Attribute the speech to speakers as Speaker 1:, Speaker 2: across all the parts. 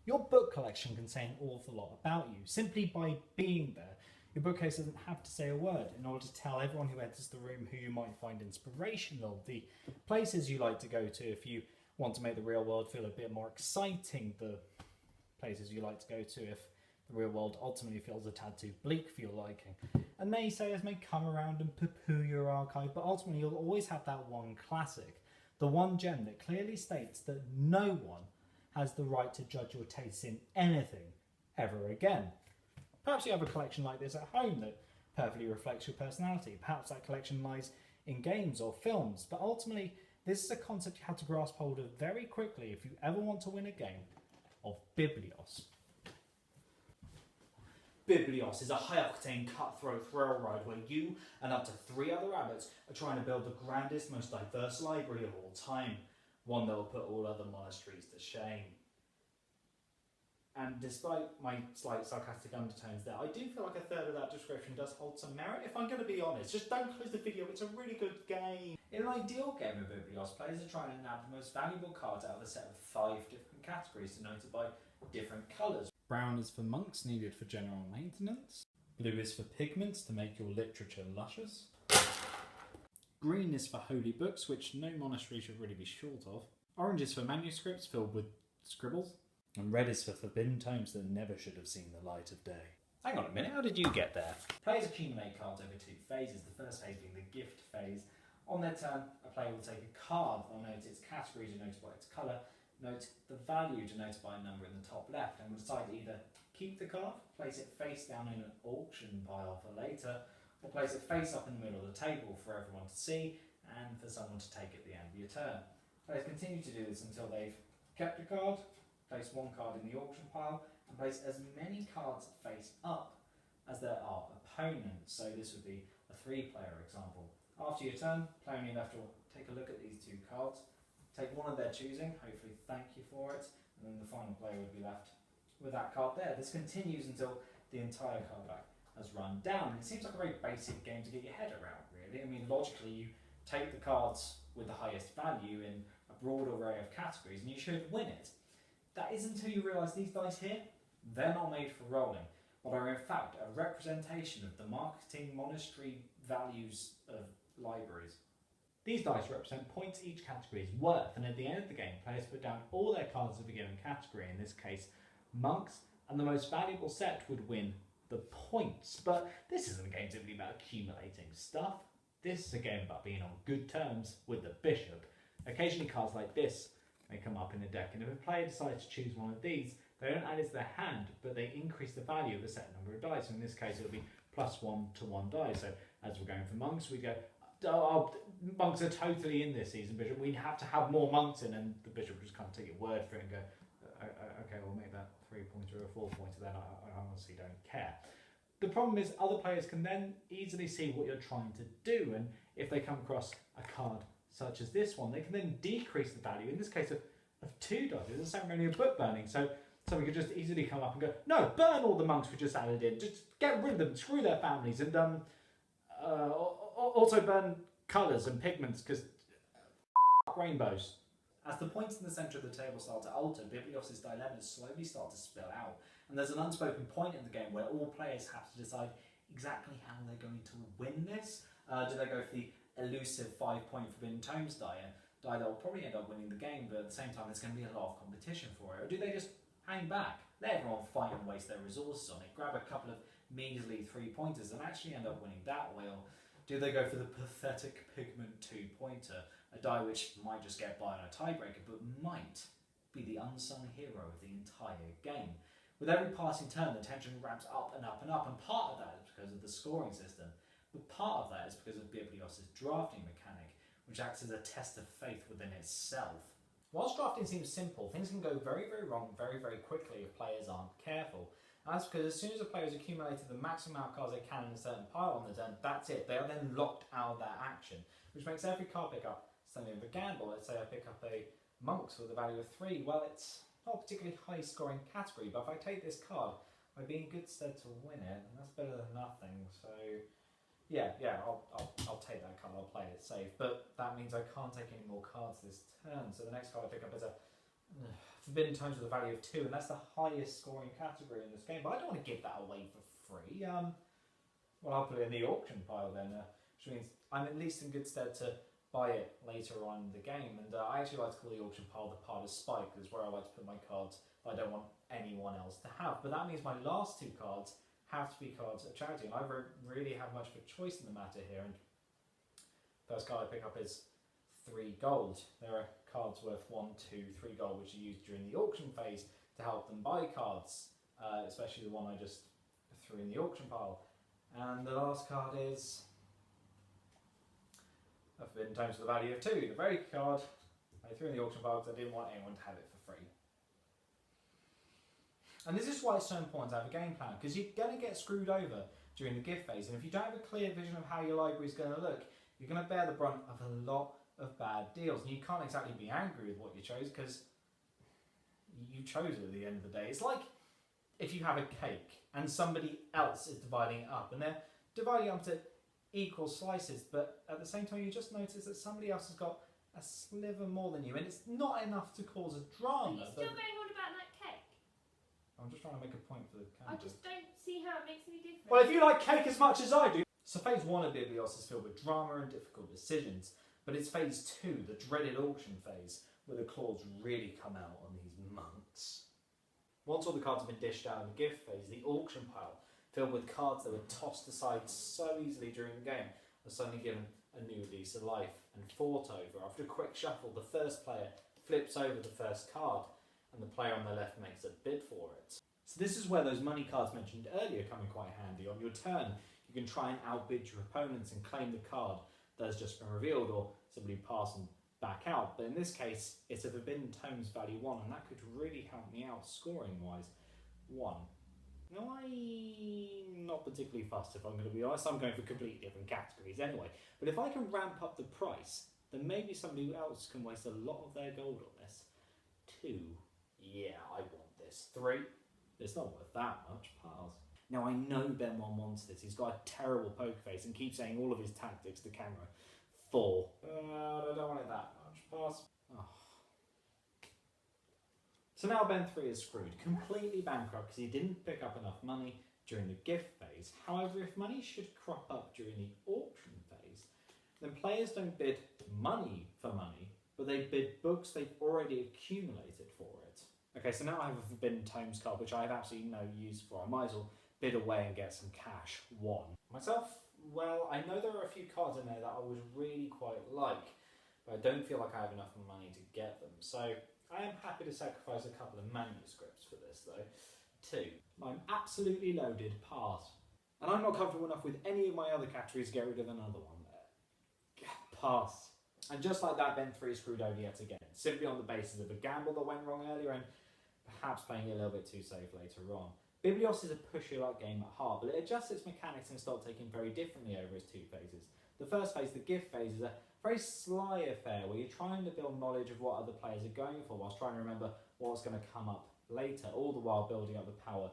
Speaker 1: Your book collection can say an awful lot about you. Simply by being there, your bookcase doesn't have to say a word in order to tell everyone who enters the room who you might find inspirational, the places you like to go to if you want to make the real world feel a bit more exciting, the places you like to go to if the real world ultimately feels a tad too bleak for your liking. And naysayers may come around and poo-poo your archive, but ultimately you'll always have that one classic, the one gem that clearly states that no one has the right to judge your tastes in anything ever again. Perhaps you have a collection like this at home that perfectly reflects your personality. Perhaps that collection lies in games or films, but ultimately this is a concept you have to grasp hold of very quickly if you ever want to win a game of Biblios. Biblios is a high-octane cutthroat thrill ride where you and up to 3 other rabbits are trying to build the grandest, most diverse library of all time, one that will put all other monasteries to shame. And despite my slight sarcastic undertones there, I do feel like a third of that description does hold some merit, if I'm going to be honest. Just don't close the video, it's a really good game. In an ideal game of Biblios, players are trying to nab the most valuable cards out of a set of 5 different categories denoted by different colours. Brown is for monks, needed for general maintenance. Blue is for pigments to make your literature luscious. Green is for holy books, which no monastery should really be short of. Orange is for manuscripts filled with scribbles. And red is for forbidden tomes that never should have seen the light of day. Hang on a minute, how did you get there? Players accumulate cards over 2 phases, the first phase being the gift phase. On their turn, a player will take a card. They'll note its category denoted by its colour, note the value denoted by a number in the top left, and will decide to either keep the card, place it face down in an auction pile for later, or place it face up in the middle of the table for everyone to see and for someone to take at the end of your turn. Players continue to do this until they've kept a card, place 1 card in the auction pile, and place as many cards face up as there are opponents. So this would be a 3-player example. After your turn, player on your left will take a look at these 2 cards, take one of their choosing, hopefully thank you for it, and then the final player would be left with that card there. This continues until the entire card back has run down. It seems like a very basic game to get your head around, really. I mean, logically, you take the cards with the highest value in a broad array of categories, and you should win it. That is until you realise these dice here, they're not made for rolling, but are in fact a representation of the marketing monastery values of libraries. These dice represent points each category is worth, and at the end of the game, players put down all their cards of a given category, in this case monks, and the most valuable set would win the points. But this isn't a game simply about accumulating stuff. This is a game about being on good terms with the bishop. Occasionally cards like this may come up in a deck, and if a player decides to choose one of these, they don't add it to their hand, but they increase the value of a set number of dice. In this case, it would be +1 to 1 die. So as we're going for monks, we go, oh, monks are totally in this season, bishop. We have to have more monks in, and the bishop will just kind of take your word for it and go, okay, we'll make that 3-pointer or a 4-pointer then. I honestly don't care. The problem is other players can then easily see what you're trying to do, and if they come across a card such as this one, they can then decrease the value, in this case of 2 dice. It's the ceremony of book burning, so we could just easily come up and go, no, burn all the monks we just added in, just get rid of them, screw their families, and also burn colours and pigments, because rainbows. As the points in the centre of the table start to alter, Biblios' dilemmas slowly start to spill out, and there's an unspoken point in the game where all players have to decide exactly how they're going to win this. Do they go for the elusive 5-point Forbidden Tomes die that will probably end up winning the game, but at the same time there's going to be a lot of competition for it? Or do they just hang back, let everyone fight and waste their resources on it, grab a couple of measly 3-pointers and actually end up winning that way? Or do they go for the pathetic Pigment 2-pointer, a die which might just get by on a tiebreaker but might be the unsung hero of the entire game? With every passing turn, the tension ramps up and up and up, and part of that is because of the scoring system. But part of that is because of Biblios' drafting mechanic, which acts as a test of faith within itself. Whilst drafting seems simple, things can go very, very wrong very, very quickly if players aren't careful. And that's because as soon as a player has accumulated the maximum amount of cards they can in a certain pile on the turn, that's it. They are then locked out of that action, which makes every card pickup something of a gamble. Let's say I pick up a monks with a value of 3. Well, it's not a particularly high scoring category, but if I take this card, I'd be in good stead to win it, and that's better than nothing. So yeah, I'll take that card, I'll play it safe, but that means I can't take any more cards this turn, so the next card I pick up is a Forbidden Tomes with a value of 2, and that's the highest scoring category in this game. But I don't want to give that away for free. Well, I'll put it in the auction pile then, which means I'm at least in good stead to buy it later on in the game. And I actually like to call the auction pile the pile of spite, because it's where I like to put my cards that I don't want anyone else to have. But that means my last 2 cards have to be cards of charity, and I don't really have much of a choice in the matter here. And first card I pick up is 3 gold. There are cards worth 1, 2, 3 gold which are used during the auction phase to help them buy cards, especially the one I just threw in the auction pile. And the last card is a Forbidden Tomes with a value of 2. The very card I threw in the auction pile because I didn't want anyone to have it for free. And this is why it's so important to have a game plan, because you're going to get screwed over during the gift phase, and if you don't have a clear vision of how your library is going to look, you're going to bear the brunt of a lot of bad deals. And you can't exactly be angry with what you chose, because you chose it at the end of the day. It's like if you have a cake and somebody else is dividing it up, and they're dividing it up to equal slices, but at the same time you just notice that somebody else has got a sliver more than you, and it's not enough to cause a drama.
Speaker 2: Are you still going on about that cake?
Speaker 1: I'm just trying to make a point for the camera.
Speaker 2: I just don't see how it makes any difference.
Speaker 1: Well, if you like cake as much as I do. So phase 1 of Biblios is filled with drama and difficult decisions, but it's phase 2, the dreaded auction phase, where the claws really come out on these monks. Once all the cards have been dished out in the gift phase, the auction pile, filled with cards that were tossed aside so easily during the game, are suddenly given a new lease of life and fought over. After a quick shuffle, the first player flips over the first card, and the player on the left makes a bid for it. So this is where those money cards mentioned earlier come in quite handy. On your turn, you can try and outbid your opponents and claim the card that has just been revealed, or simply pass and back out. But in this case, it's a Forbidden Tomes value 1, and that could really help me out scoring-wise. 1. Now, I'm not particularly fussed, if I'm going to be honest. I'm going for completely different categories anyway. But if I can ramp up the price, then maybe somebody else can waste a lot of their gold on this. 2. Yeah, I want this. 3. It's not worth that much. Pass. Now, I know Ben 1 wants this. He's got a terrible poker face and keeps saying all of his tactics to camera. 4. I don't want it that much. Pass. Oh. So now Ben 3 is screwed, completely bankrupt because he didn't pick up enough money during the gift phase. However, if money should crop up during the auction phase, then players don't bid money for money, but they bid books they've already accumulated for it. Okay, so now I have a Forbidden Tomes card, which I have absolutely no use for. I might as well bid away and get some cash. 1. Myself, well, I know there are a few cards in there that I would really quite like, but I don't feel like I have enough money to get them. So I am happy to sacrifice a couple of manuscripts for this, though. 2. I'm absolutely loaded. Pass. And I'm not comfortable enough with any of my other categories to get rid of another one there. Pass. And just like that, Ben 3 screwed over yet again, simply on the basis of a gamble that went wrong earlier and perhaps playing it a little bit too safe later on. Biblios is a push-your-luck game at heart, but it adjusts its mechanics and stock taking very differently over its 2 phases. The first phase, the gift phase, is a very sly affair where you're trying to build knowledge of what other players are going for whilst trying to remember what's going to come up later, all the while building up the power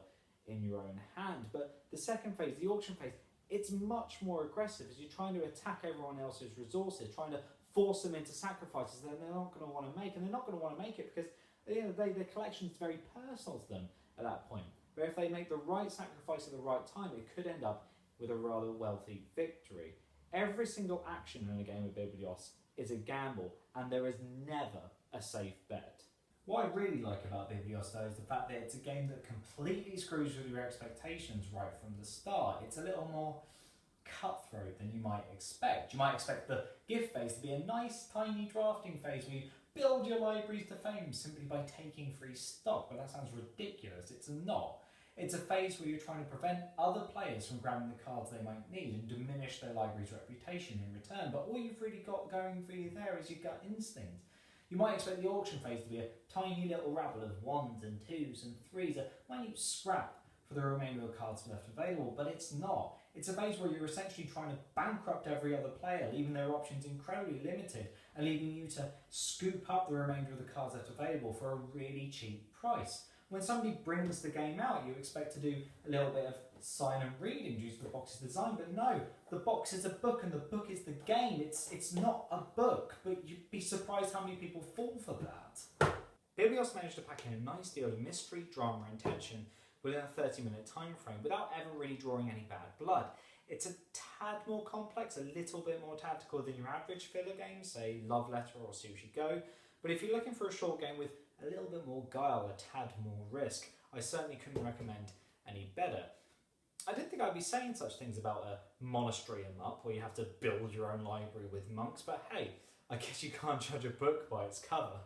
Speaker 1: in your own hand. But the second phase, the auction phase, it's much more aggressive as you're trying to attack everyone else's resources, trying to force them into sacrifices that they're not going to want to make, and they're not going to want to make it because at the end of the day, their collection is very personal to them at that point. But if they make the right sacrifice at the right time, it could end up with a rather wealthy victory. Every single action in a game of Biblios is a gamble, and there is never a safe bet. What I really like about Biblios, though, is the fact that it's a game that completely screws with your expectations right from the start. It's a little more cutthroat than you might expect. You might expect the gift phase to be a nice, tiny drafting phase where you build your libraries to fame simply by taking free stock, but that sounds ridiculous. It's not. It's a phase where you're trying to prevent other players from grabbing the cards they might need and diminish their library's reputation in return. But all you've really got going for you there is your gut instinct. You might expect the auction phase to be a tiny little rabble of 1s and 2s and 3s, a minute scrap for the remainder of the cards left available, but it's not. It's a phase where you're essentially trying to bankrupt every other player, leaving their options incredibly limited and leaving you to scoop up the remainder of the cards left available for a really cheap price. When somebody brings the game out, you expect to do a little bit of sign and reading due to the box's design, but no, the box is a book and the book is the game. It's not a book, but you'd be surprised how many people fall for that. Biblios managed to pack in a nice deal of mystery, drama and tension within a 30-minute time frame without ever really drawing any bad blood. It's a tad more complex, a little bit more tactical than your average filler game, say Love Letter or Sushi Go, but if you're looking for a short game with a little bit more guile, a tad more risk, I certainly couldn't recommend any better. I didn't think I'd be saying such things about a monastery em up where you have to build your own library with monks, but hey, I guess you can't judge a book by its cover.